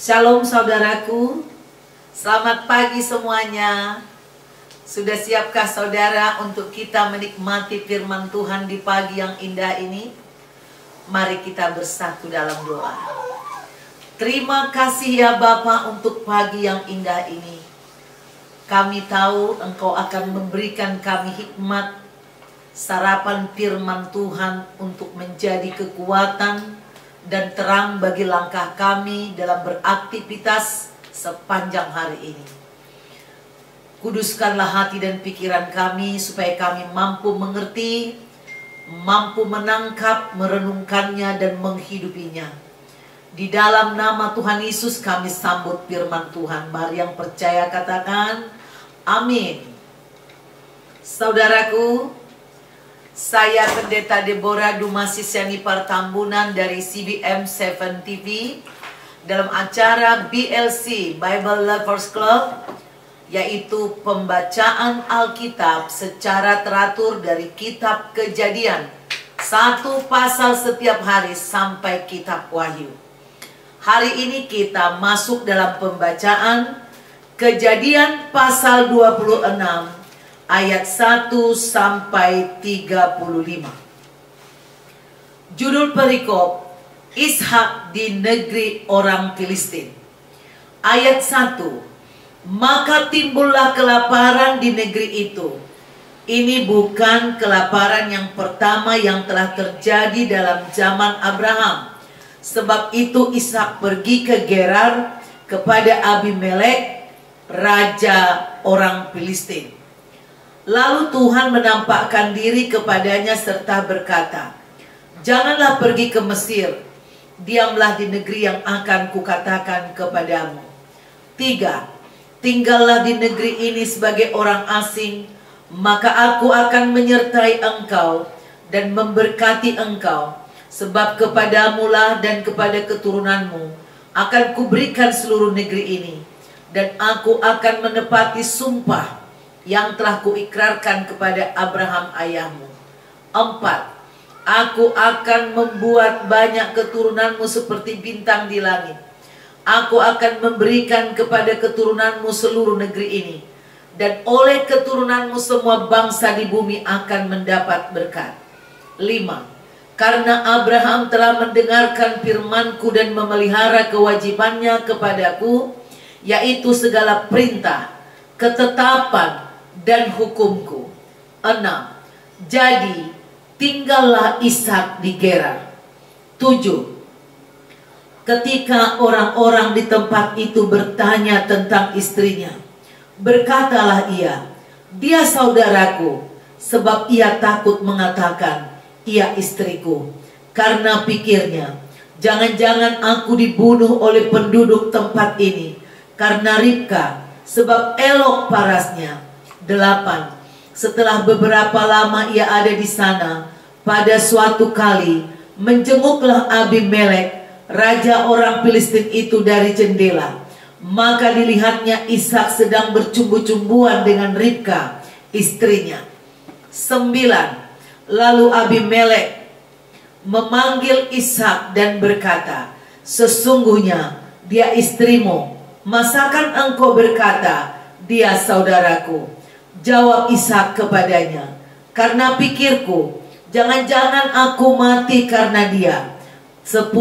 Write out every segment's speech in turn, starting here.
Shalom saudaraku, selamat pagi semuanya. Sudah siapkah saudara untuk kita menikmati firman Tuhan di pagi yang indah ini? Mari kita bersatu dalam doa. Terima kasih ya Bapa untuk pagi yang indah ini. Kami tahu Engkau akan memberikan kami hikmat, sarapan firman Tuhan untuk menjadi kekuatan dan terang bagi langkah kami dalam beraktivitas sepanjang hari ini. Kuduskanlah hati dan pikiran kami supaya kami mampu mengerti, mampu menangkap, merenungkannya dan menghidupinya. Di dalam nama Tuhan Yesus kami sambut firman Tuhan. Mari yang percaya katakan amin. Saudaraku, saya Pendeta Deborah Dumasisyani Partambunan dari CBM 7 TV dalam acara BLC Bible Lovers Club, yaitu pembacaan Alkitab secara teratur dari kitab Kejadian, satu pasal setiap hari sampai kitab Wahyu. Hari ini kita masuk dalam pembacaan Kejadian pasal 26 ayat 1 sampai 35. Judul perikop, Ishak di negeri orang Filistin. Ayat 1. Maka timbullah kelaparan di negeri itu. Ini bukan kelaparan yang pertama yang telah terjadi dalam zaman Abraham. Sebab itu Ishak pergi ke Gerar kepada Abimelek, raja orang Filistin. Lalu Tuhan menampakkan diri kepadanya serta berkata, janganlah pergi ke Mesir, diamlah di negeri yang akan kukatakan kepadamu. 3. Tinggallah di negeri ini sebagai orang asing, maka aku akan menyertai engkau dan memberkati engkau, sebab kepadamulah dan kepada keturunanmu akan kuberikan seluruh negeri ini, dan aku akan menepati sumpah yang telah kuikrarkan kepada Abraham ayahmu. 4. Aku akan membuat banyak keturunanmu seperti bintang di langit. Aku akan memberikan kepada keturunanmu seluruh negeri ini, dan oleh keturunanmu semua bangsa di bumi akan mendapat berkat. 5. Karena Abraham telah mendengarkan firmanku dan memelihara kewajibannya kepadaku, yaitu segala perintah, ketetapan, dan hukumku. 6. Jadi tinggallah Ishak di Gerar. 7. Ketika orang-orang di tempat itu bertanya tentang istrinya, berkatalah ia, dia saudaraku, sebab ia takut mengatakan, ia istriku. Karena pikirnya, jangan-jangan aku dibunuh oleh penduduk tempat ini karena Ribka, sebab elok parasnya. 8. Setelah beberapa lama ia ada di sana, pada suatu kali menjenguklah Abimelek, raja orang Filistin itu dari jendela. Maka dilihatnya Ishak sedang bercumbu-cumbuan dengan Ribka, istrinya. 9. Lalu Abimelek memanggil Ishak dan berkata, sesungguhnya dia istrimu. Masakan engkau berkata, dia saudaraku? Jawab Ishak kepadanya, karena pikirku, jangan-jangan aku mati karena dia. 10.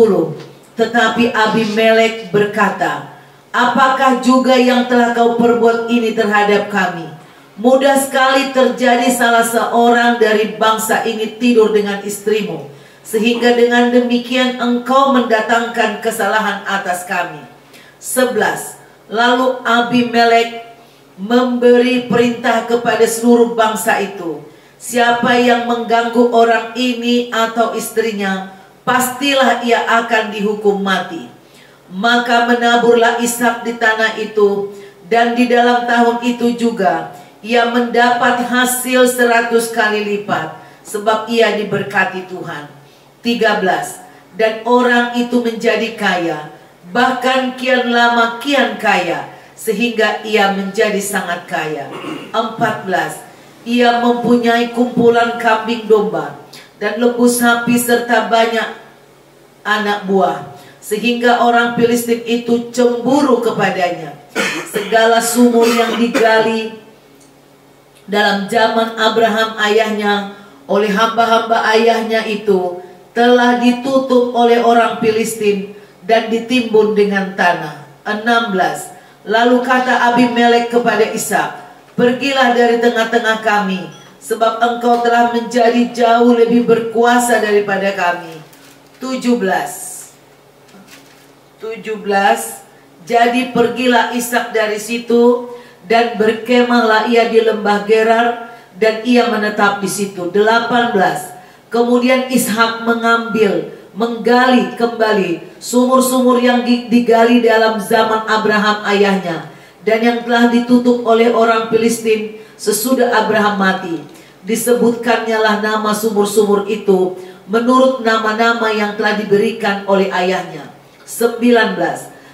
Tetapi Abimelek berkata, apakah juga yang telah kau perbuat ini terhadap kami? Mudah sekali terjadi salah seorang dari bangsa ini tidur dengan istrimu, sehingga dengan demikian engkau mendatangkan kesalahan atas kami. 11. Lalu Abimelek memberi perintah kepada seluruh bangsa itu, siapa yang mengganggu orang ini atau istrinya, pastilah ia akan dihukum mati. Maka menaburlah Ishak di tanah itu, dan di dalam tahun itu juga ia mendapat hasil 100 kali lipat, sebab ia diberkati Tuhan. 13. Dan orang itu menjadi kaya, bahkan kian lama kian kaya, sehingga ia menjadi sangat kaya. 14. Ia mempunyai kumpulan kambing domba dan lembu sapi serta banyak anak buah, sehingga orang Filistin itu cemburu kepadanya. Segala sumur yang digali dalam zaman Abraham ayahnya oleh hamba-hamba ayahnya itu telah ditutup oleh orang Filistin dan ditimbun dengan tanah. 16. Lalu kata Abimelek kepada Ishak, pergilah dari tengah-tengah kami, sebab engkau telah menjadi jauh lebih berkuasa daripada kami. 17. Jadi pergilah Ishak dari situ, dan berkemahlah ia di lembah Gerar, dan ia menetap di situ. 18. Kemudian Ishak menggali kembali sumur-sumur yang digali dalam zaman Abraham ayahnya, dan yang telah ditutup oleh orang Filistin sesudah Abraham mati. Disebutkannya lah nama sumur-sumur itu menurut nama-nama yang telah diberikan oleh ayahnya. 19.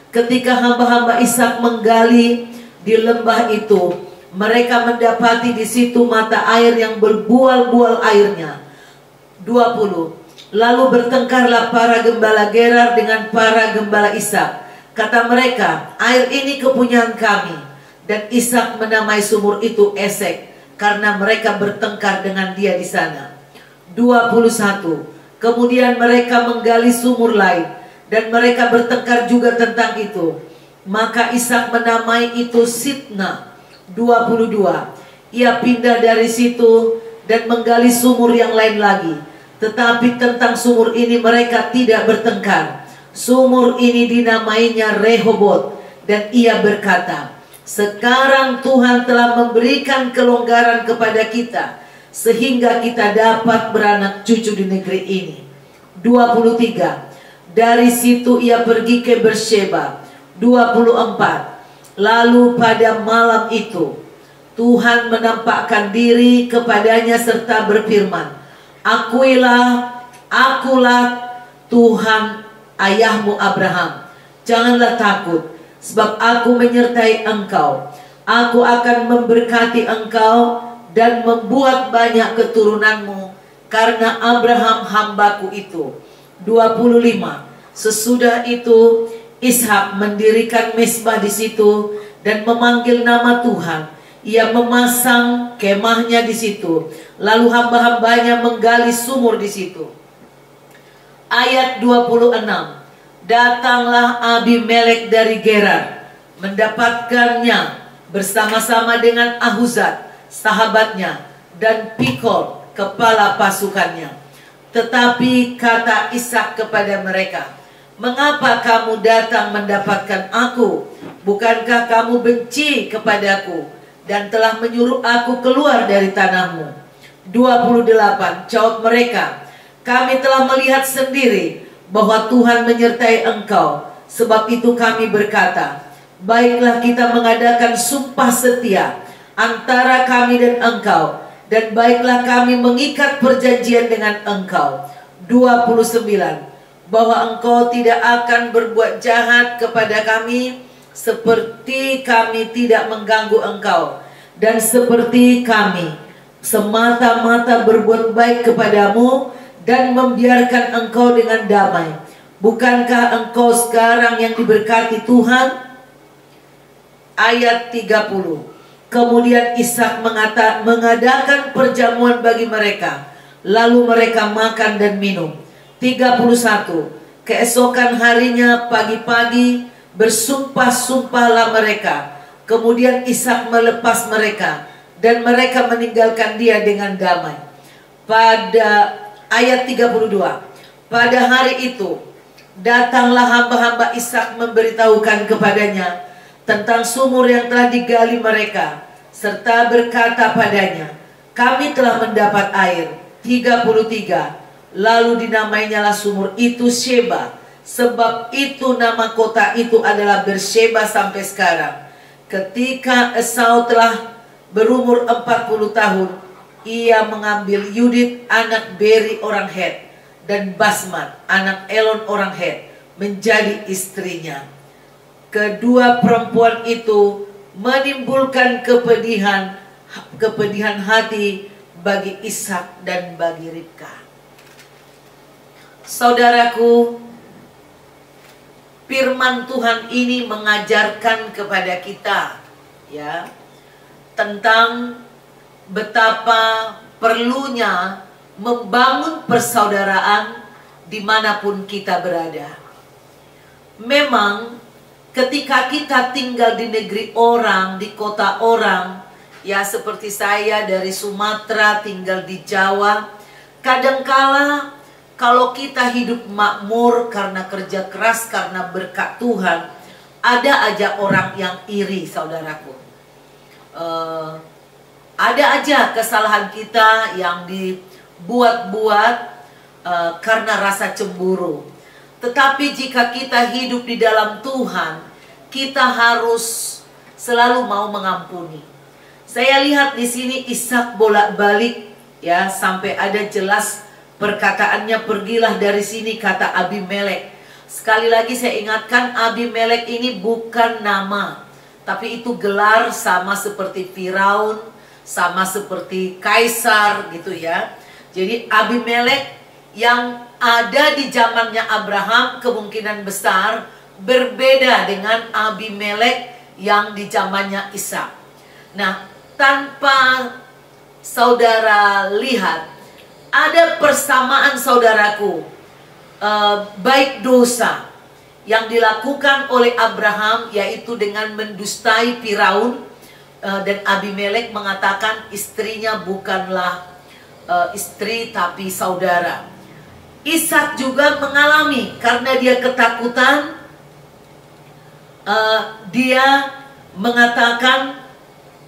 Ketika hamba-hamba Ishak menggali di lembah itu, mereka mendapati di situ mata air yang berbual-bual airnya. 20. Lalu bertengkarlah para gembala Gerar dengan para gembala Ishak. Kata mereka, air ini kepunyaan kami. Dan Ishak menamai sumur itu Esek, karena mereka bertengkar dengan dia di sana. 21. Kemudian mereka menggali sumur lain, dan mereka bertengkar juga tentang itu. Maka Ishak menamai itu Sitna. 22. Ia pindah dari situ dan menggali sumur yang lain lagi. Tetapi tentang sumur ini mereka tidak bertengkar. Sumur ini dinamainya Rehobot, dan ia berkata, sekarang Tuhan telah memberikan kelonggaran kepada kita, sehingga kita dapat beranak cucu di negeri ini. 23. Dari situ ia pergi ke Beersheba. 24. Lalu pada malam itu Tuhan menampakkan diri kepadanya serta berfirman, akulah Tuhan ayahmu Abraham. Janganlah takut, sebab aku menyertai engkau. Aku akan memberkati engkau dan membuat banyak keturunanmu karena Abraham hambaku itu. 25. Sesudah itu Ishak mendirikan mezbah di situ dan memanggil nama Tuhan. Ia memasang kemahnya di situ. Lalu hamba-hambanya menggali sumur di situ. Ayat 26. Datanglah Abimelek dari Gerar, mendapatkannya bersama-sama dengan Ahuzat sahabatnya dan Pikol kepala pasukannya. Tetapi kata Ishak kepada mereka, mengapa kamu datang mendapatkan aku? Bukankah kamu benci kepadaku dan telah menyuruh aku keluar dari tanahmu? 28. Jawab mereka, kami telah melihat sendiri bahwa Tuhan menyertai engkau. Sebab itu kami berkata, baiklah kita mengadakan sumpah setia antara kami dan engkau, dan baiklah kami mengikat perjanjian dengan engkau. 29. Bahwa engkau tidak akan berbuat jahat kepada kami, seperti kami tidak mengganggu engkau, dan seperti kami semata-mata berbuat baik kepadamu dan membiarkan engkau dengan damai. Bukankah engkau sekarang yang diberkati Tuhan? Ayat 30. Kemudian Ishak mengadakan perjamuan bagi mereka, lalu mereka makan dan minum. 31. Keesokan harinya pagi-pagi bersumpah-sumpahlah mereka. Kemudian Ishak melepas mereka, dan mereka meninggalkan dia dengan damai. Pada ayat 32. Pada hari itu datanglah hamba-hamba Ishak memberitahukan kepadanya tentang sumur yang telah digali mereka, serta berkata padanya, kami telah mendapat air. 33. Lalu dinamainyalah sumur itu Sheba, sebab itu nama kota itu adalah Beersheba sampai sekarang. Ketika Esau telah berumur 40 tahun, ia mengambil Yudit anak Beri orang Het dan Basmat anak Elon orang Het menjadi istrinya. Kedua perempuan itu menimbulkan kepedihan hati bagi Ishak dan bagi Ribka. Saudaraku, firman Tuhan ini mengajarkan kepada kita, ya, tentang betapa perlunya membangun persaudaraan dimanapun kita berada. Memang ketika kita tinggal di negeri orang, di kota orang, ya seperti saya dari Sumatera tinggal di Jawa, kadangkala kalau kita hidup makmur karena kerja keras, karena berkat Tuhan, ada aja orang yang iri, saudaraku. Ada aja kesalahan kita yang dibuat-buat karena rasa cemburu. Tetapi jika kita hidup di dalam Tuhan, kita harus selalu mau mengampuni. Saya lihat di sini Ishak bolak-balik, ya, sampai ada jelas perkataannya, pergilah dari sini, kata Abimelek. Sekali lagi saya ingatkan, Abimelek ini bukan nama, tapi itu gelar, sama seperti Firaun, sama seperti Kaisar gitu ya. Jadi Abimelek yang ada di zamannya Abraham kemungkinan besar berbeda dengan Abimelek yang di zamannya Ishak. Nah, tanpa saudara lihat, ada persamaan, saudaraku, baik dosa yang dilakukan oleh Abraham, yaitu dengan mendustai Firaun, dan Abimelek mengatakan istrinya bukanlah istri tapi saudara. Ishak juga mengalami, karena dia ketakutan, dia mengatakan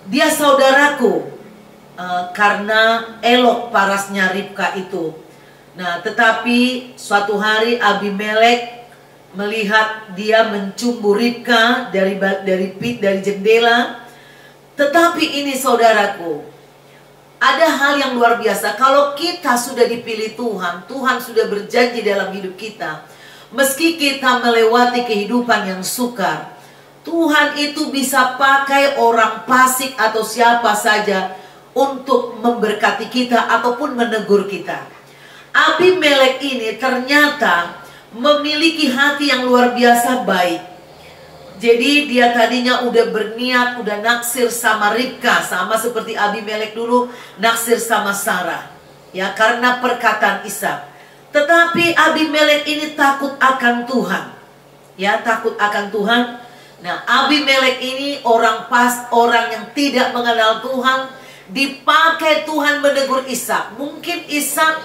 dia saudaraku, karena elok parasnya Ribka itu. Nah, tetapi suatu hari Abimelek melihat dia mencumbu Ribka dari jendela. Tetapi ini, saudaraku, ada hal yang luar biasa. Kalau kita sudah dipilih Tuhan, Tuhan sudah berjanji dalam hidup kita, meski kita melewati kehidupan yang sukar, Tuhan itu bisa pakai orang fasik atau siapa saja untuk memberkati kita ataupun menegur kita. Abimelek ini ternyata memiliki hati yang luar biasa baik. Jadi dia tadinya udah berniat, udah naksir sama Ribka, sama seperti Abimelek dulu naksir sama Sarah, ya, karena perkataan Ishak. Tetapi Abimelek ini takut akan Tuhan, ya, takut akan Tuhan. Nah, Abimelek ini orang yang tidak mengenal Tuhan, dipakai Tuhan menegur Ishak. Mungkin Ishak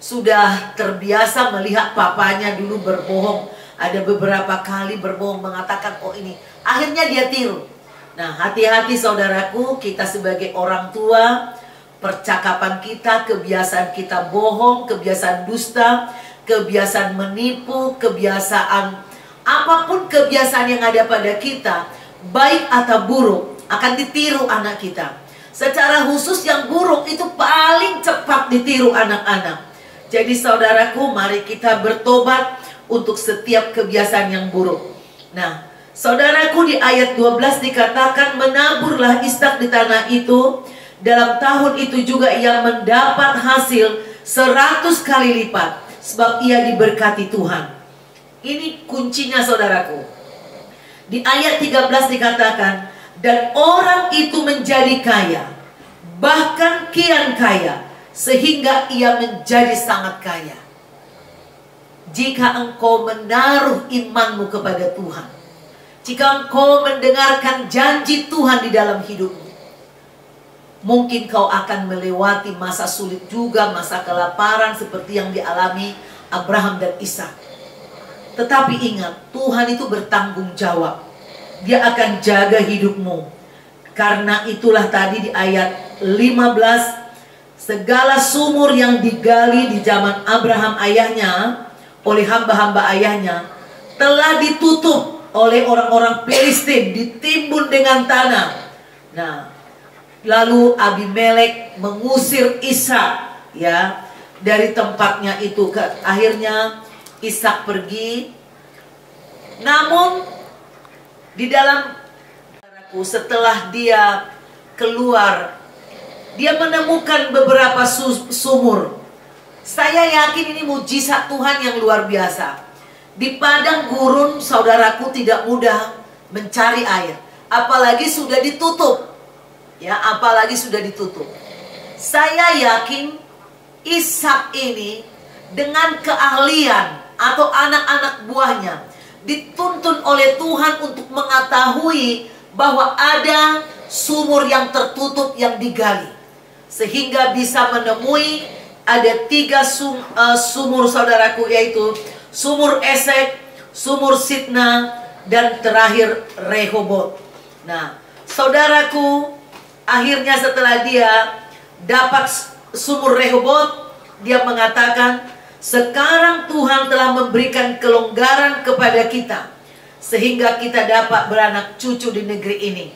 sudah terbiasa melihat papanya dulu berbohong. Ada beberapa kali berbohong, mengatakan oh ini. Akhirnya dia tiru. Nah, hati-hati saudaraku, kita sebagai orang tua, percakapan kita, kebiasaan kita bohong, kebiasaan dusta, kebiasaan menipu, kebiasaan apapun kebiasaan yang ada pada kita, baik atau buruk, akan ditiru anak kita. Secara khusus yang buruk itu paling cepat ditiru anak-anak. Jadi saudaraku, mari kita bertobat untuk setiap kebiasaan yang buruk. Nah, saudaraku, di ayat 12 dikatakan, menaburlah Ishak di tanah itu. Dalam tahun itu juga ia mendapat hasil 100 kali lipat, sebab ia diberkati Tuhan. Ini kuncinya, saudaraku. Di ayat 13 dikatakan, dan orang itu menjadi kaya, bahkan kian kaya, sehingga ia menjadi sangat kaya. Jika engkau menaruh imanmu kepada Tuhan, jika engkau mendengarkan janji Tuhan di dalam hidupmu, mungkin kau akan melewati masa sulit juga, masa kelaparan seperti yang dialami Abraham dan Ishak. Tetapi ingat, Tuhan itu bertanggung jawab. Dia akan jaga hidupmu. Karena itulah tadi di ayat 15, segala sumur yang digali di zaman Abraham ayahnya oleh hamba-hamba ayahnya telah ditutup oleh orang-orang Filistin, ditimbun dengan tanah. Nah, lalu Abimelek mengusir Ishak, ya, dari tempatnya itu. Akhirnya Ishak pergi. Namun di dalam, setelah dia keluar, dia menemukan beberapa sumur. Saya yakin ini mujizat Tuhan yang luar biasa. Di padang gurun, saudaraku, tidak mudah mencari air, apalagi sudah ditutup. Ya, apalagi sudah ditutup. Saya yakin Ishak ini dengan keahlian atau anak-anak buahnya dituntun oleh Tuhan untuk mengetahui bahwa ada sumur yang tertutup yang digali, sehingga bisa menemui ada 3 sumur, saudaraku, yaitu sumur Esek, sumur Sitna, dan terakhir Rehobot. Nah, saudaraku, akhirnya setelah dia dapat sumur Rehobot, dia mengatakan, sekarang Tuhan telah memberikan kelonggaran kepada kita, sehingga kita dapat beranak cucu di negeri ini.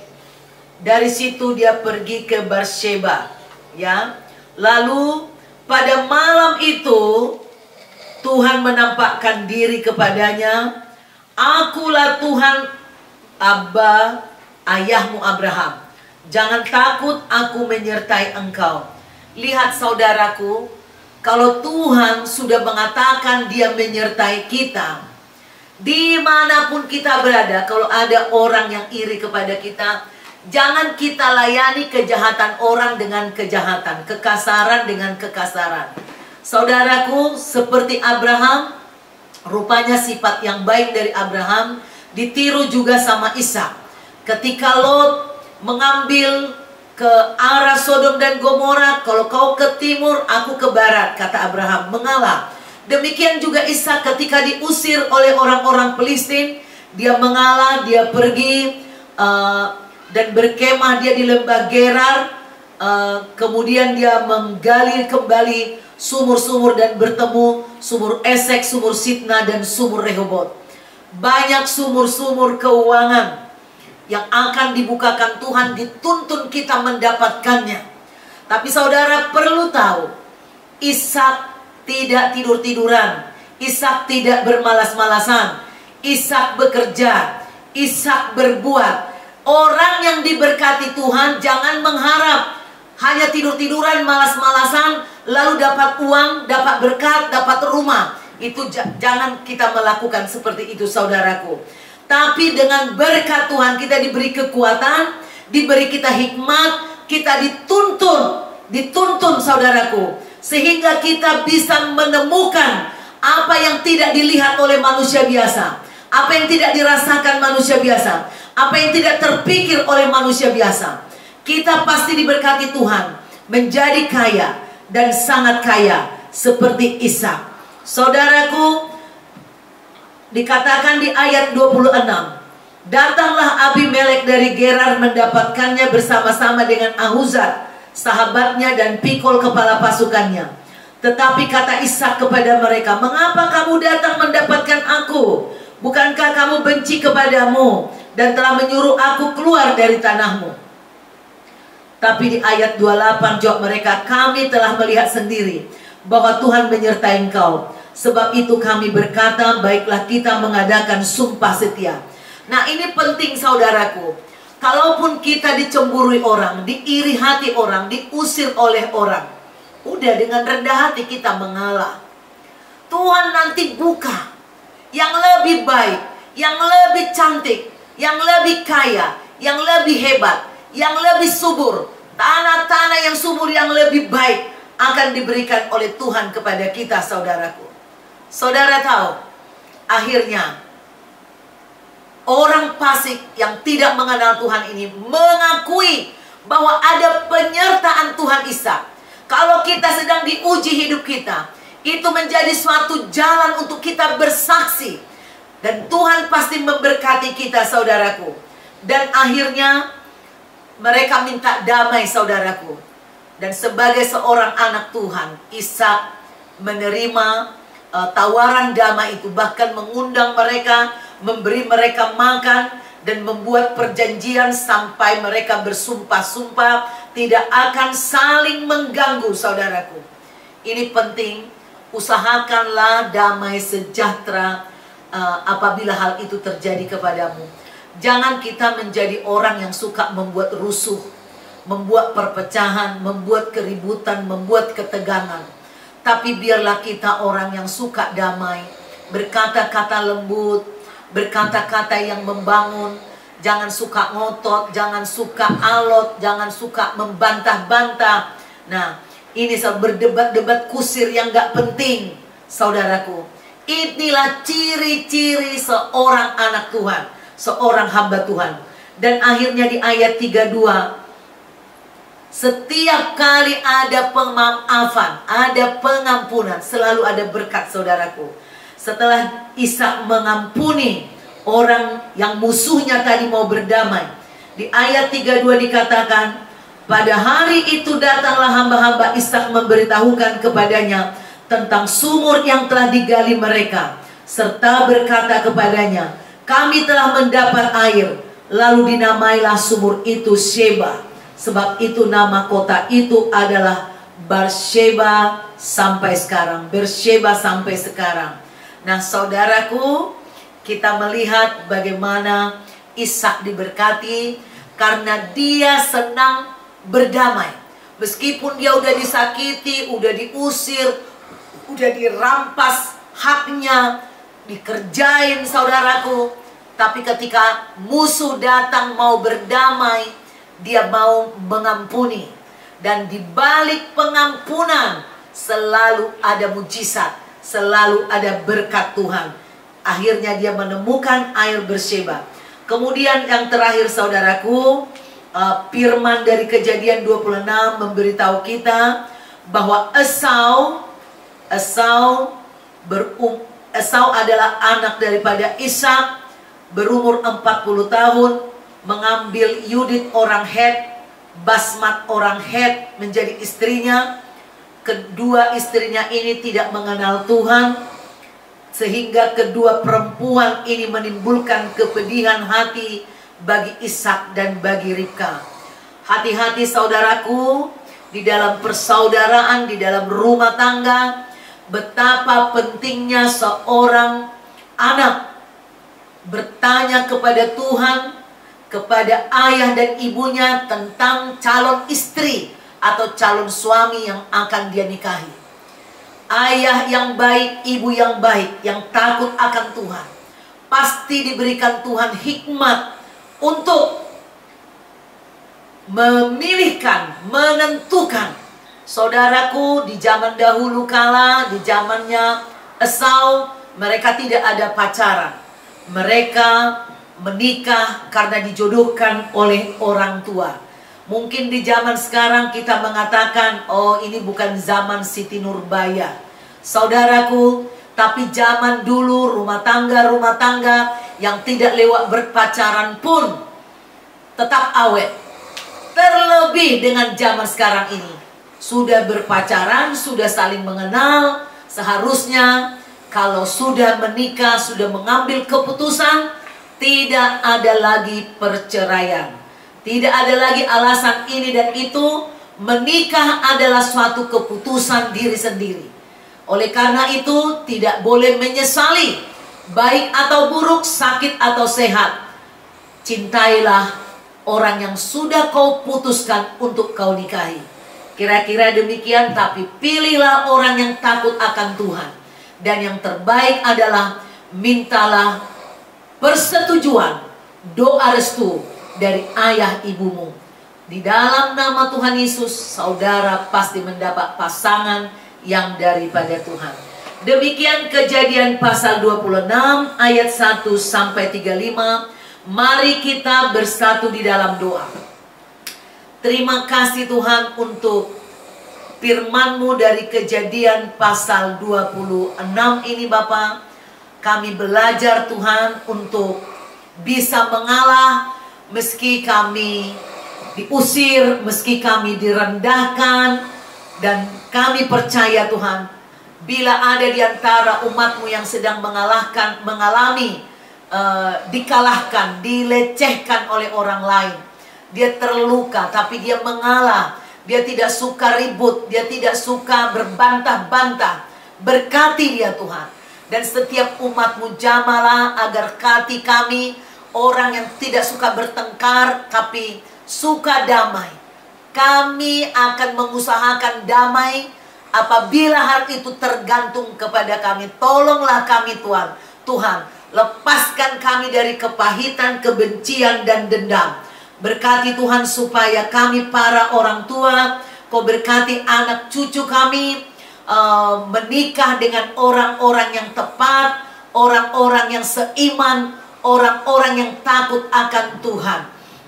Dari situ dia pergi ke Beersheba, ya. Lalu pada malam itu Tuhan menampakkan diri kepadanya. Akulah Tuhan Abba, ayahmu Abraham. Jangan takut, aku menyertai engkau. Lihat, saudaraku, kalau Tuhan sudah mengatakan dia menyertai kita, dimanapun kita berada, kalau ada orang yang iri kepada kita, jangan kita layani kejahatan orang dengan kejahatan, kekasaran dengan kekasaran. Saudaraku, seperti Abraham, rupanya sifat yang baik dari Abraham ditiru juga sama Ishak. Ketika Lot mengambil ke arah Sodom dan Gomora, kalau kau ke timur, aku ke barat, kata Abraham, mengalah. Demikian juga Ishak ketika diusir oleh orang-orang Filistin, dia mengalah, dia pergi dan berkemah dia di lembah Gerar. Kemudian dia menggali kembali sumur-sumur dan bertemu sumur Esek, sumur Sitna, dan sumur Rehobot. Banyak sumur-sumur keuangan yang akan dibukakan Tuhan, dituntun kita mendapatkannya. Tapi saudara perlu tahu, Ishak tidak tidur-tiduran, Ishak tidak bermalas-malasan, Ishak bekerja, Ishak berbuat. Orang yang diberkati Tuhan jangan mengharap hanya tidur-tiduran, malas-malasan, lalu dapat uang, dapat berkat, dapat rumah. Itu jangan kita melakukan seperti itu, saudaraku. Tapi dengan berkat Tuhan kita diberi kekuatan, diberi kita hikmat, kita dituntun saudaraku, sehingga kita bisa menemukan apa yang tidak dilihat oleh manusia biasa, apa yang tidak dirasakan manusia biasa, apa yang tidak terpikir oleh manusia biasa. Kita pasti diberkati Tuhan, menjadi kaya dan sangat kaya seperti Ishak. Saudaraku, dikatakan di ayat 26, datanglah Abimelek dari Gerar mendapatkannya bersama-sama dengan Ahuzat sahabatnya dan Pikol kepala pasukannya. Tetapi kata Ishak kepada mereka, mengapa kamu datang mendapatkan aku? Bukankah kamu benci kepadamu dan telah menyuruh aku keluar dari tanahmu? Tapi di ayat 28 jawab mereka, kami telah melihat sendiri bahwa Tuhan menyertai engkau. Sebab itu kami berkata, baiklah kita mengadakan sumpah setia. Nah, ini penting saudaraku. Kalaupun kita dicemburui orang, diiri hati orang, diusir oleh orang, udah dengan rendah hati kita mengalah. Tuhan nanti buka yang lebih baik, yang lebih cantik, yang lebih kaya, yang lebih hebat, yang lebih subur. Tanah-tanah yang subur yang lebih baik akan diberikan oleh Tuhan kepada kita, saudaraku. Saudara tahu, akhirnya orang fasik yang tidak mengenal Tuhan ini mengakui bahwa ada penyertaan Tuhan Ishak. Kalau kita sedang diuji hidup kita, itu menjadi suatu jalan untuk kita bersaksi. Dan Tuhan pasti memberkati kita, saudaraku. Dan akhirnya mereka minta damai, saudaraku. Dan sebagai seorang anak Tuhan, Ishak menerima tawaran damai itu, bahkan mengundang mereka, memberi mereka makan, dan membuat perjanjian sampai mereka bersumpah-sumpah tidak akan saling mengganggu, saudaraku. Ini penting, usahakanlah damai sejahtera apabila hal itu terjadi kepadamu. Jangan kita menjadi orang yang suka membuat rusuh, membuat perpecahan, membuat keributan, membuat ketegangan. Tapi biarlah kita orang yang suka damai, berkata-kata lembut, berkata-kata yang membangun. Jangan suka ngotot, jangan suka alot, jangan suka membantah-bantah. Nah, ini berdebat-debat kusir yang gak penting, saudaraku. Inilah ciri-ciri seorang anak Tuhan, seorang hamba Tuhan. Dan akhirnya di ayat 32, setiap kali ada pemaafan, ada pengampunan, selalu ada berkat, saudaraku. Setelah Ishak mengampuni orang yang musuhnya tadi mau berdamai, di ayat 32 dikatakan, pada hari itu datanglah hamba-hamba Ishak memberitahukan kepadanya tentang sumur yang telah digali mereka, serta berkata kepadanya, kami telah mendapat air. Lalu dinamailah sumur itu Sheba, sebab itu nama kota itu adalah Beersheba sampai sekarang. Beersheba sampai sekarang. Nah, saudaraku, kita melihat bagaimana Ishak diberkati karena dia senang berdamai. Meskipun dia udah disakiti, udah diusir, udah dirampas haknya, dikerjain, saudaraku. Tapi ketika musuh datang mau berdamai, dia mau mengampuni. Dan di balik pengampunan selalu ada mujizat, selalu ada berkat Tuhan. Akhirnya dia menemukan air Beersheba. Kemudian yang terakhir, saudaraku, firman dari Kejadian 26 memberitahu kita bahwa Esau adalah anak daripada Ishak, berumur 40 tahun, mengambil Yudit orang Het, Basmat orang Het menjadi istrinya. Kedua istrinya ini tidak mengenal Tuhan, sehingga kedua perempuan ini menimbulkan kepedihan hati bagi Ishak dan bagi Ribka. Hati-hati, saudaraku, di dalam persaudaraan, di dalam rumah tangga, betapa pentingnya seorang anak bertanya kepada Tuhan, kepada ayah dan ibunya tentang calon istri atau calon suami yang akan dia nikahi. Ayah yang baik, ibu yang baik, yang takut akan Tuhan, pasti diberikan Tuhan hikmat untuk memilihkan, menentukan. Saudaraku, di zaman dahulu kala, di zamannya Esau, mereka tidak ada pacaran. Mereka menikah karena dijodohkan oleh orang tua. Mungkin di zaman sekarang kita mengatakan, oh ini bukan zaman Siti Nurbaya. Saudaraku, tapi zaman dulu rumah tangga yang tidak lewat berpacaran pun tetap awet. Terlebih dengan zaman sekarang ini. Sudah berpacaran, sudah saling mengenal. Seharusnya kalau sudah menikah, sudah mengambil keputusan, tidak ada lagi perceraian. Tidak ada lagi alasan ini dan itu. Menikah adalah suatu keputusan diri sendiri. Oleh karena itu tidak boleh menyesali, baik atau buruk, sakit atau sehat. Cintailah orang yang sudah kau putuskan untuk kau nikahi. Kira-kira demikian, tapi pilihlah orang yang takut akan Tuhan. Dan yang terbaik adalah mintalah persetujuan, doa restu dari ayah ibumu. Di dalam nama Tuhan Yesus, saudara pasti mendapat pasangan yang daripada Tuhan. Demikian Kejadian pasal 26 ayat 1 sampai 35. Mari kita bersatu di dalam doa. Terima kasih Tuhan untuk firman-Mu dari Kejadian pasal 26 ini Bapa. Kami belajar Tuhan untuk bisa mengalah meski kami diusir, meski kami direndahkan. Dan kami percaya Tuhan, bila ada di antara umat-Mu yang sedang mengalami dikalahkan, dilecehkan oleh orang lain, dia terluka tapi dia mengalah, dia tidak suka ribut, dia tidak suka berbantah-bantah, berkati dia Tuhan. Dan setiap umat-Mu jamalah agar hati kami orang yang tidak suka bertengkar tapi suka damai. Kami akan mengusahakan damai Apabila hal itu tergantung kepada kami, tolonglah kami Tuhan. Tuhan, lepaskan kami dari kepahitan, kebencian, dan dendam. Berkati Tuhan supaya kami para orang tua, Kau berkati anak cucu kami, menikah dengan orang-orang yang tepat, orang-orang yang seiman, orang-orang yang takut akan Tuhan.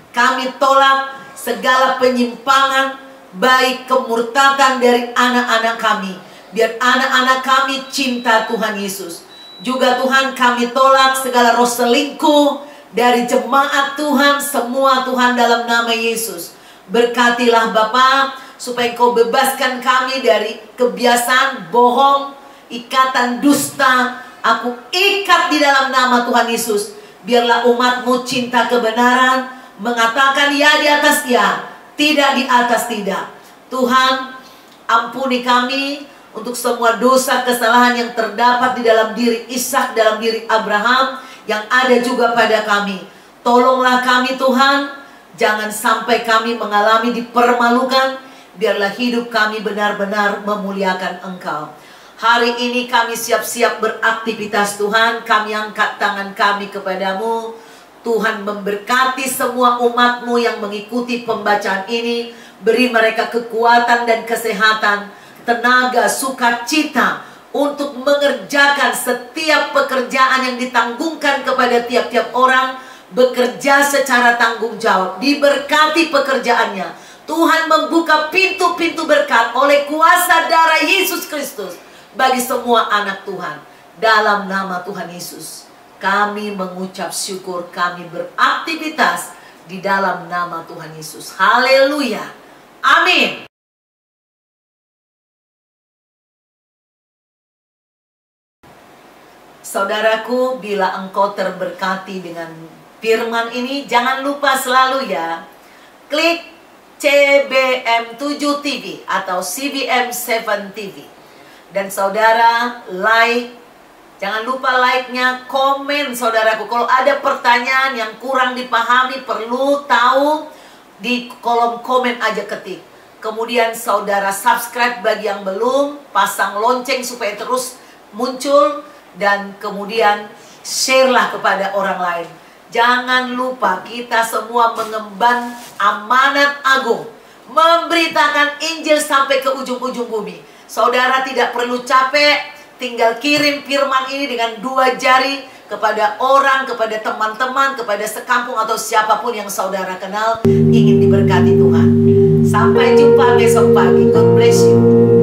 Kami tolak segala penyimpangan, baik kemurtadan dari anak-anak kami. Biar anak-anak kami cinta Tuhan Yesus. Juga Tuhan, kami tolak segala roh selingkuh dari jemaat Tuhan, semua Tuhan, dalam nama Yesus. Berkatilah Bapa, supaya Engkau bebaskan kami dari kebiasaan bohong, ikatan dusta. Aku ikat di dalam nama Tuhan Yesus. Biarlah umat-Mu cinta kebenaran, mengatakan ya di atas ya, tidak di atas tidak. Tuhan, ampuni kami untuk semua dosa kesalahan yang terdapat di dalam diri Ishak, dalam diri Abraham, yang ada juga pada kami. Tolonglah kami Tuhan, jangan sampai kami mengalami dipermalukan. Biarlah hidup kami benar-benar memuliakan Engkau. Hari ini kami siap-siap beraktivitas Tuhan. Kami angkat tangan kami kepadamu. Tuhan, memberkati semua umat-Mu yang mengikuti pembacaan ini. Beri mereka kekuatan dan kesehatan, tenaga, sukacita untuk mengerjakan setiap pekerjaan yang ditanggungkan kepada tiap-tiap orang. Bekerja secara tanggung jawab. Diberkati pekerjaannya. Tuhan membuka pintu-pintu berkat oleh kuasa darah Yesus Kristus bagi semua anak Tuhan. Dalam nama Tuhan Yesus, kami mengucap syukur, kami beraktivitas di dalam nama Tuhan Yesus. Haleluya. Amin. Saudaraku, bila engkau terberkati dengan firman ini, jangan lupa selalu ya, klik CBM7 TV atau CBM7 TV. Dan saudara, like. Jangan lupa like-nya, komen saudaraku. Kalau ada pertanyaan yang kurang dipahami, perlu tahu, di kolom komen aja ketik. Kemudian saudara subscribe bagi yang belum, pasang lonceng supaya terus muncul. Dan kemudian share-lah kepada orang lain. Jangan lupa kita semua mengemban amanat agung, memberitakan Injil sampai ke ujung-ujung bumi. Saudara tidak perlu capek, tinggal kirim firman ini dengan 2 jari kepada orang, kepada teman-teman, kepada sekampung atau siapapun yang saudara kenal ingin diberkati Tuhan. Sampai jumpa besok pagi. God bless you.